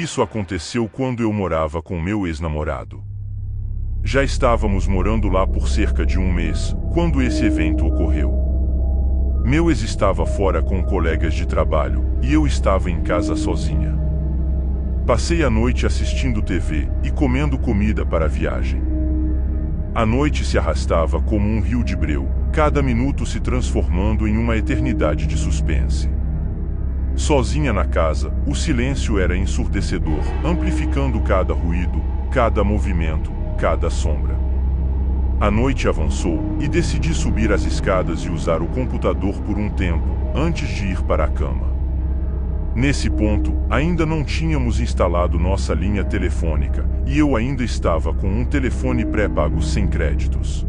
Isso aconteceu quando eu morava com meu ex-namorado. Já estávamos morando lá por cerca de um mês, quando esse evento ocorreu. Meu ex estava fora com colegas de trabalho, e eu estava em casa sozinha. Passei a noite assistindo TV e comendo comida para a viagem. A noite se arrastava como um rio de breu, cada minuto se transformando em uma eternidade de suspense. Sozinha na casa, o silêncio era ensurdecedor, amplificando cada ruído, cada movimento, cada sombra. A noite avançou e decidi subir as escadas e usar o computador por um tempo, antes de ir para a cama. Nesse ponto, ainda não tínhamos instalado nossa linha telefônica, e eu ainda estava com um telefone pré-pago sem créditos.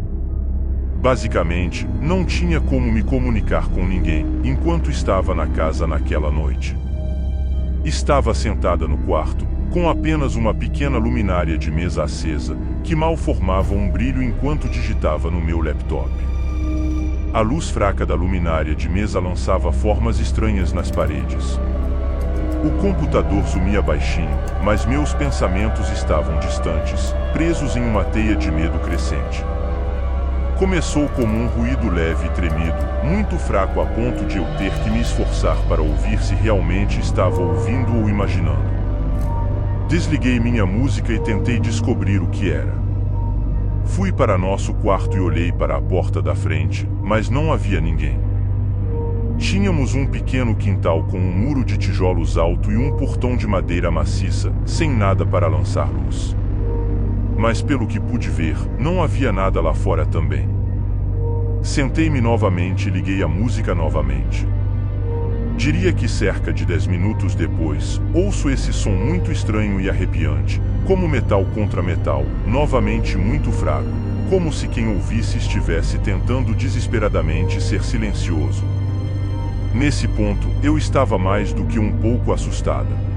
Basicamente, não tinha como me comunicar com ninguém, enquanto estava na casa naquela noite. Estava sentada no quarto, com apenas uma pequena luminária de mesa acesa, que mal formava um brilho enquanto digitava no meu laptop. A luz fraca da luminária de mesa lançava formas estranhas nas paredes. O computador sumia baixinho, mas meus pensamentos estavam distantes, presos em uma teia de medo crescente. Começou como um ruído leve e tremido, muito fraco a ponto de eu ter que me esforçar para ouvir se realmente estava ouvindo ou imaginando. Desliguei minha música e tentei descobrir o que era. Fui para nosso quarto e olhei para a porta da frente, mas não havia ninguém. Tínhamos um pequeno quintal com um muro de tijolos alto e um portão de madeira maciça, sem nada para lançar luz. Mas pelo que pude ver, não havia nada lá fora também. Sentei-me novamente e liguei a música novamente. Diria que cerca de 10 minutos depois, ouço esse som muito estranho e arrepiante, como metal contra metal, novamente muito fraco, como se quem ouvisse estivesse tentando desesperadamente ser silencioso. Nesse ponto, eu estava mais do que um pouco assustada.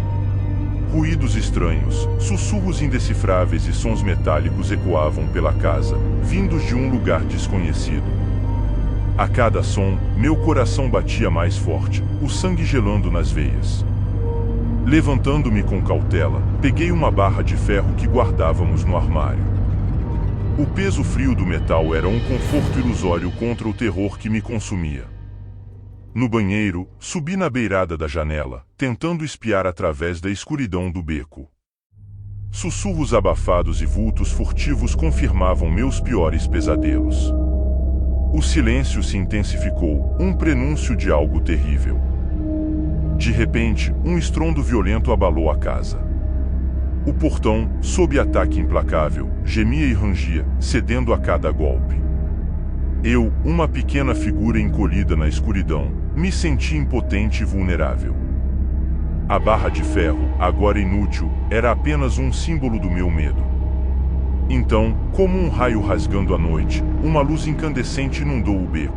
Ruídos estranhos, sussurros indecifráveis e sons metálicos ecoavam pela casa, vindos de um lugar desconhecido. A cada som, meu coração batia mais forte, o sangue gelando nas veias. Levantando-me com cautela, peguei uma barra de ferro que guardávamos no armário. O peso frio do metal era um conforto ilusório contra o terror que me consumia. No banheiro, subi na beirada da janela, tentando espiar através da escuridão do beco. Sussurros abafados e vultos furtivos confirmavam meus piores pesadelos. O silêncio se intensificou, um prenúncio de algo terrível. De repente, um estrondo violento abalou a casa. O portão, sob ataque implacável, gemia e rangia, cedendo a cada golpe. Eu, uma pequena figura encolhida na escuridão, me senti impotente e vulnerável. A barra de ferro, agora inútil, era apenas um símbolo do meu medo. Então, como um raio rasgando a noite, uma luz incandescente inundou o beco.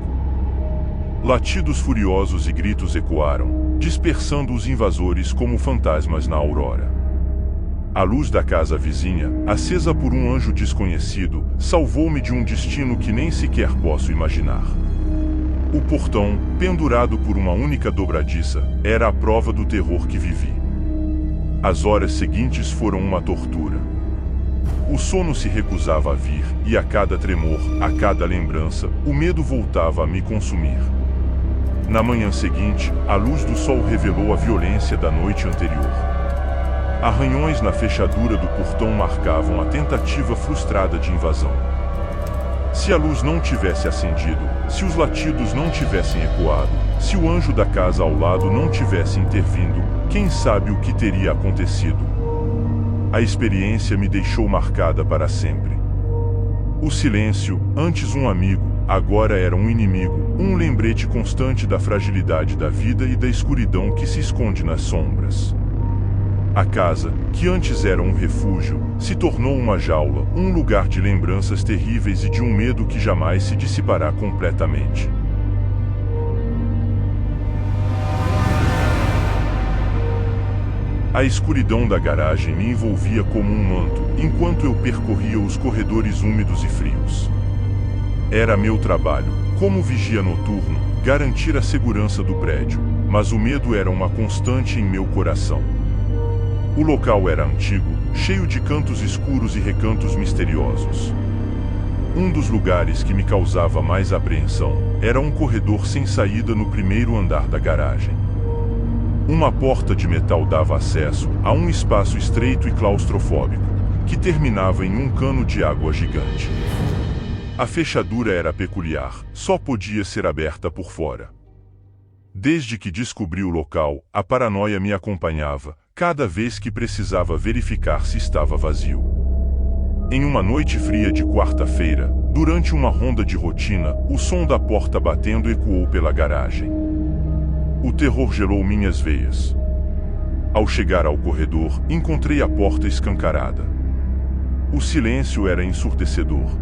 Latidos furiosos e gritos ecoaram, dispersando os invasores como fantasmas na aurora. A luz da casa vizinha, acesa por um anjo desconhecido, salvou-me de um destino que nem sequer posso imaginar. O portão, pendurado por uma única dobradiça, era a prova do terror que vivi. As horas seguintes foram uma tortura. O sono se recusava a vir, e a cada tremor, a cada lembrança, o medo voltava a me consumir. Na manhã seguinte, a luz do sol revelou a violência da noite anterior. Arranhões na fechadura do portão marcavam a tentativa frustrada de invasão. Se a luz não tivesse acendido, se os latidos não tivessem ecoado, se o anjo da casa ao lado não tivesse intervindo, quem sabe o que teria acontecido? A experiência me deixou marcada para sempre. O silêncio, antes um amigo, agora era um inimigo, um lembrete constante da fragilidade da vida e da escuridão que se esconde nas sombras. A casa, que antes era um refúgio, se tornou uma jaula, um lugar de lembranças terríveis e de um medo que jamais se dissipará completamente. A escuridão da garagem me envolvia como um manto, enquanto eu percorria os corredores úmidos e frios. Era meu trabalho, como vigia noturno, garantir a segurança do prédio, mas o medo era uma constante em meu coração. O local era antigo, cheio de cantos escuros e recantos misteriosos. Um dos lugares que me causava mais apreensão era um corredor sem saída no primeiro andar da garagem. Uma porta de metal dava acesso a um espaço estreito e claustrofóbico, que terminava em um cano de água gigante. A fechadura era peculiar, só podia ser aberta por fora. Desde que descobri o local, a paranoia me acompanhava, cada vez que precisava verificar se estava vazio. Em uma noite fria de quarta-feira, durante uma ronda de rotina, o som da porta batendo ecoou pela garagem. O terror gelou minhas veias. Ao chegar ao corredor, encontrei a porta escancarada. O silêncio era ensurdecedor.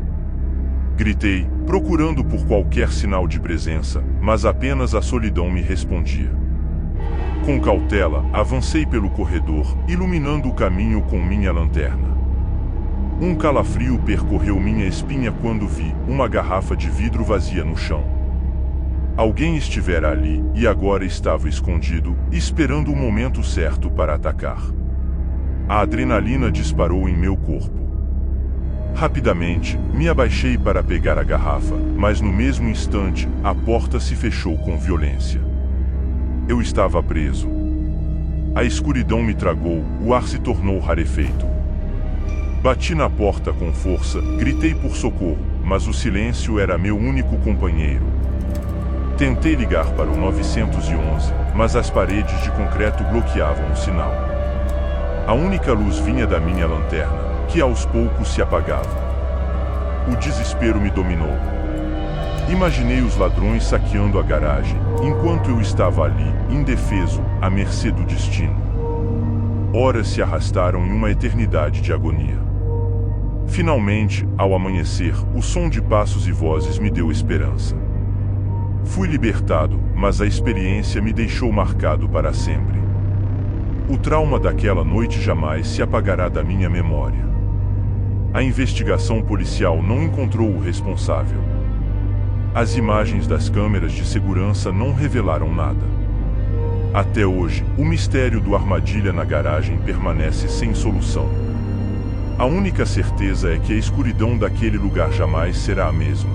Gritei, procurando por qualquer sinal de presença, mas apenas a solidão me respondia. Com cautela, avancei pelo corredor, iluminando o caminho com minha lanterna. Um calafrio percorreu minha espinha quando vi uma garrafa de vidro vazia no chão. Alguém estivera ali e agora estava escondido, esperando o momento certo para atacar. A adrenalina disparou em meu corpo. Rapidamente, me abaixei para pegar a garrafa, mas no mesmo instante, a porta se fechou com violência. Eu estava preso. A escuridão me tragou, o ar se tornou rarefeito. Bati na porta com força, gritei por socorro, mas o silêncio era meu único companheiro. Tentei ligar para o 911, mas as paredes de concreto bloqueavam o sinal. A única luz vinha da minha lanterna, que aos poucos se apagava. O desespero me dominou. Imaginei os ladrões saqueando a garagem, enquanto eu estava ali, indefeso, à mercê do destino. Horas se arrastaram em uma eternidade de agonia. Finalmente, ao amanhecer, o som de passos e vozes me deu esperança. Fui libertado, mas a experiência me deixou marcado para sempre. O trauma daquela noite jamais se apagará da minha memória. A investigação policial não encontrou o responsável. As imagens das câmeras de segurança não revelaram nada. Até hoje, o mistério do armadilha na garagem permanece sem solução. A única certeza é que a escuridão daquele lugar jamais será a mesma.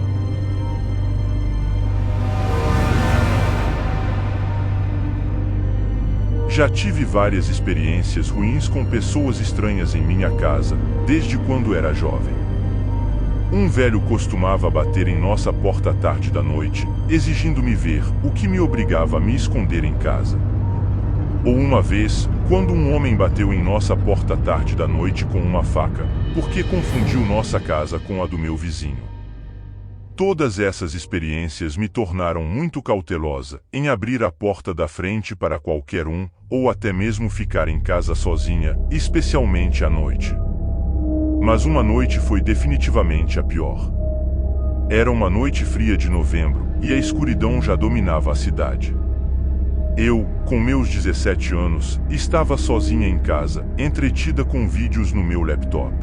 Já tive várias experiências ruins com pessoas estranhas em minha casa, desde quando era jovem. Um velho costumava bater em nossa porta à tarde da noite, exigindo-me ver, o que me obrigava a me esconder em casa. Ou uma vez, quando um homem bateu em nossa porta à tarde da noite com uma faca, porque confundiu nossa casa com a do meu vizinho. Todas essas experiências me tornaram muito cautelosa em abrir a porta da frente para qualquer um, ou até mesmo ficar em casa sozinha, especialmente à noite. Mas uma noite foi definitivamente a pior. Era uma noite fria de novembro, e a escuridão já dominava a cidade. Eu, com meus 17 anos, estava sozinha em casa, entretida com vídeos no meu laptop.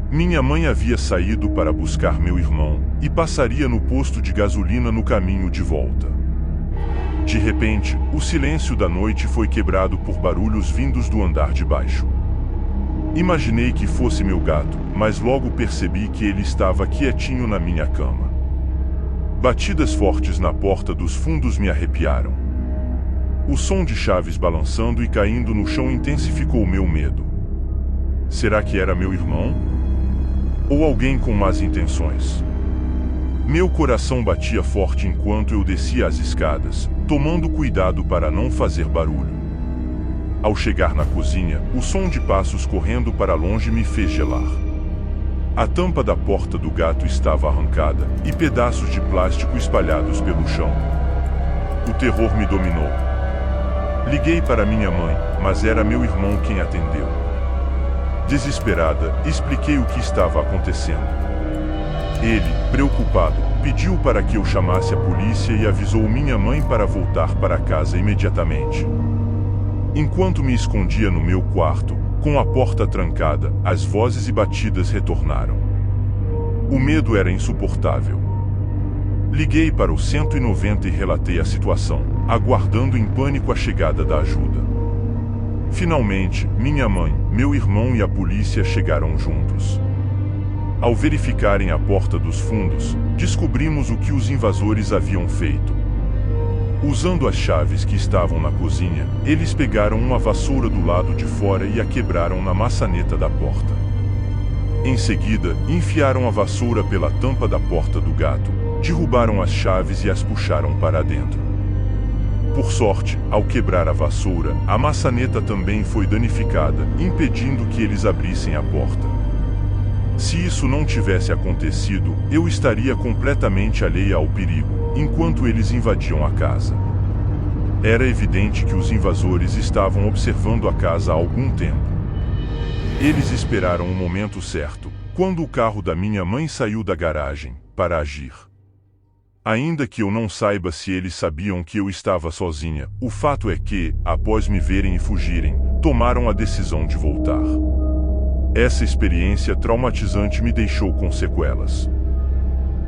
Minha mãe havia saído para buscar meu irmão, e passaria no posto de gasolina no caminho de volta. De repente, o silêncio da noite foi quebrado por barulhos vindos do andar de baixo. Imaginei que fosse meu gato, mas logo percebi que ele estava quietinho na minha cama. Batidas fortes na porta dos fundos me arrepiaram. O som de chaves balançando e caindo no chão intensificou meu medo. Será que era meu irmão? Ou alguém com más intenções? Meu coração batia forte enquanto eu descia as escadas, tomando cuidado para não fazer barulho. Ao chegar na cozinha, o som de passos correndo para longe me fez gelar. A tampa da porta do gato estava arrancada, e pedaços de plástico espalhados pelo chão. O terror me dominou. Liguei para minha mãe, mas era meu irmão quem atendeu. Desesperada, expliquei o que estava acontecendo. Ele, preocupado, pediu para que eu chamasse a polícia e avisou minha mãe para voltar para casa imediatamente. Enquanto me escondia no meu quarto, com a porta trancada, as vozes e batidas retornaram. O medo era insuportável. Liguei para o 190 e relatei a situação, aguardando em pânico a chegada da ajuda. Finalmente, minha mãe, meu irmão e a polícia chegaram juntos. Ao verificarem a porta dos fundos, descobrimos o que os invasores haviam feito. Usando as chaves que estavam na cozinha, eles pegaram uma vassoura do lado de fora e a quebraram na maçaneta da porta. Em seguida, enfiaram a vassoura pela tampa da porta do gato, derrubaram as chaves e as puxaram para dentro. Por sorte, ao quebrar a vassoura, a maçaneta também foi danificada, impedindo que eles abrissem a porta. Se isso não tivesse acontecido, eu estaria completamente alheia ao perigo, enquanto eles invadiam a casa. Era evidente que os invasores estavam observando a casa há algum tempo. Eles esperaram o momento certo, quando o carro da minha mãe saiu da garagem, para agir. Ainda que eu não saiba se eles sabiam que eu estava sozinha, o fato é que, após me verem e fugirem, tomaram a decisão de voltar. Essa experiência traumatizante me deixou com sequelas.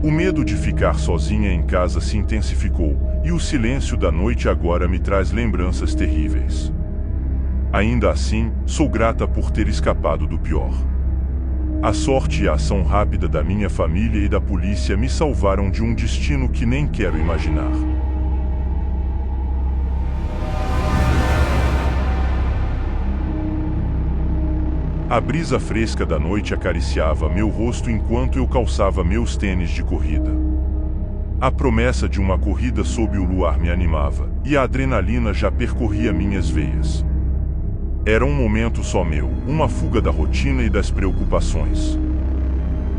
O medo de ficar sozinha em casa se intensificou, e o silêncio da noite agora me traz lembranças terríveis. Ainda assim, sou grata por ter escapado do pior. A sorte e a ação rápida da minha família e da polícia me salvaram de um destino que nem quero imaginar. A brisa fresca da noite acariciava meu rosto enquanto eu calçava meus tênis de corrida. A promessa de uma corrida sob o luar me animava, e a adrenalina já percorria minhas veias. Era um momento só meu, uma fuga da rotina e das preocupações.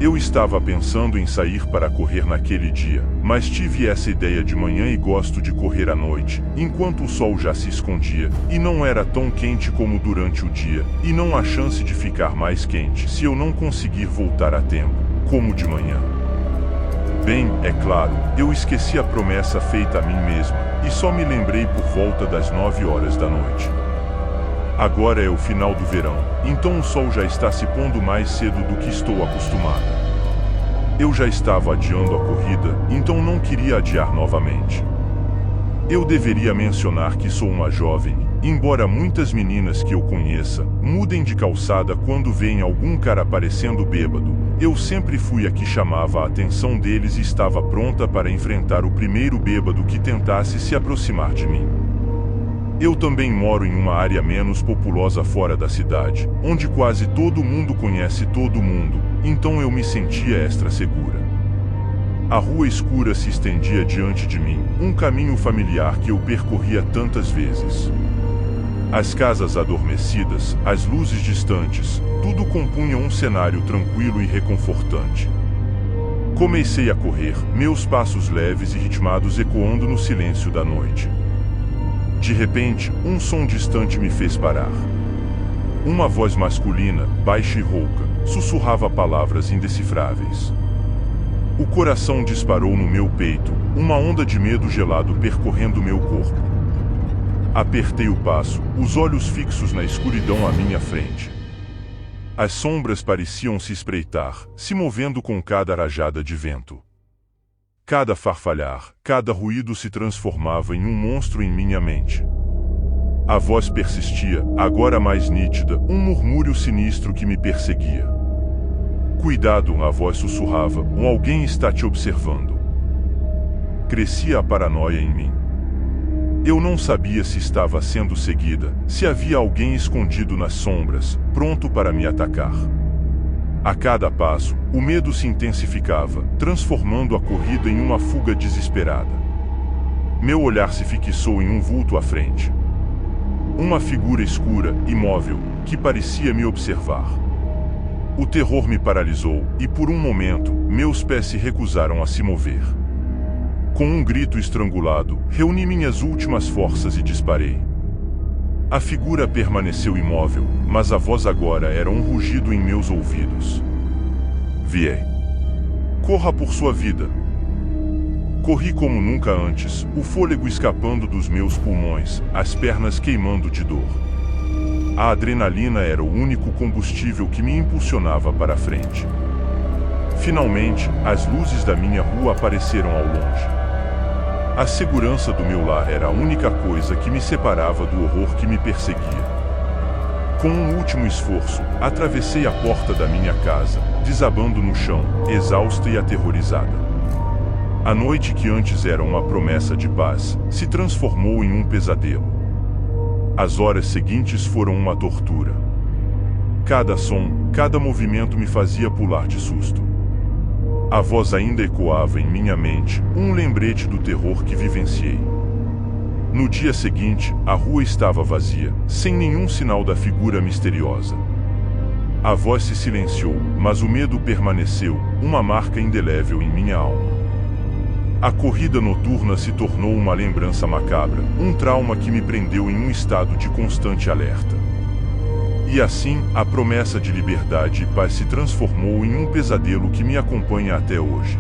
Eu estava pensando em sair para correr naquele dia, mas tive essa ideia de manhã e gosto de correr à noite, enquanto o sol já se escondia, e não era tão quente como durante o dia, e não há chance de ficar mais quente se eu não conseguir voltar a tempo, como de manhã. Bem, é claro, eu esqueci a promessa feita a mim mesma, e só me lembrei por volta das 9 horas da noite. Agora é o final do verão, então o sol já está se pondo mais cedo do que estou acostumada. Eu já estava adiando a corrida, então não queria adiar novamente. Eu deveria mencionar que sou uma jovem, embora muitas meninas que eu conheça mudem de calçada quando veem algum cara parecendo bêbado. Eu sempre fui a que chamava a atenção deles e estava pronta para enfrentar o primeiro bêbado que tentasse se aproximar de mim. Eu também moro em uma área menos populosa fora da cidade, onde quase todo mundo conhece todo mundo, então eu me sentia extra segura. A rua escura se estendia diante de mim, um caminho familiar que eu percorria tantas vezes. As casas adormecidas, as luzes distantes, tudo compunha um cenário tranquilo e reconfortante. Comecei a correr, meus passos leves e ritmados ecoando no silêncio da noite. De repente, um som distante me fez parar. Uma voz masculina, baixa e rouca, sussurrava palavras indecifráveis. O coração disparou no meu peito, uma onda de medo gelado percorrendo meu corpo. Apertei o passo, os olhos fixos na escuridão à minha frente. As sombras pareciam se espreitar, se movendo com cada rajada de vento. Cada farfalhar, cada ruído se transformava em um monstro em minha mente. A voz persistia, agora mais nítida, um murmúrio sinistro que me perseguia. Cuidado, a voz sussurrava, alguém está te observando. Crescia a paranoia em mim. Eu não sabia se estava sendo seguida, se havia alguém escondido nas sombras, pronto para me atacar. A cada passo, o medo se intensificava, transformando a corrida em uma fuga desesperada. Meu olhar se fixou em um vulto à frente. Uma figura escura, imóvel, que parecia me observar. O terror me paralisou, e por um momento, meus pés se recusaram a se mover. Com um grito estrangulado, reuni minhas últimas forças e disparei. A figura permaneceu imóvel, mas a voz agora era um rugido em meus ouvidos. Vie. Corra por sua vida. Corri como nunca antes, o fôlego escapando dos meus pulmões, as pernas queimando de dor. A adrenalina era o único combustível que me impulsionava para a frente. Finalmente, as luzes da minha rua apareceram ao longe. A segurança do meu lar era a única coisa que me separava do horror que me perseguia. Com um último esforço, atravessei a porta da minha casa, desabando no chão, exausta e aterrorizada. A noite que antes era uma promessa de paz, se transformou em um pesadelo. As horas seguintes foram uma tortura. Cada som, cada movimento me fazia pular de susto. A voz ainda ecoava em minha mente, um lembrete do terror que vivenciei. No dia seguinte, a rua estava vazia, sem nenhum sinal da figura misteriosa. A voz se silenciou, mas o medo permaneceu, uma marca indelével em minha alma. A corrida noturna se tornou uma lembrança macabra, um trauma que me prendeu em um estado de constante alerta. E assim, a promessa de liberdade e paz se transformou em um pesadelo que me acompanha até hoje.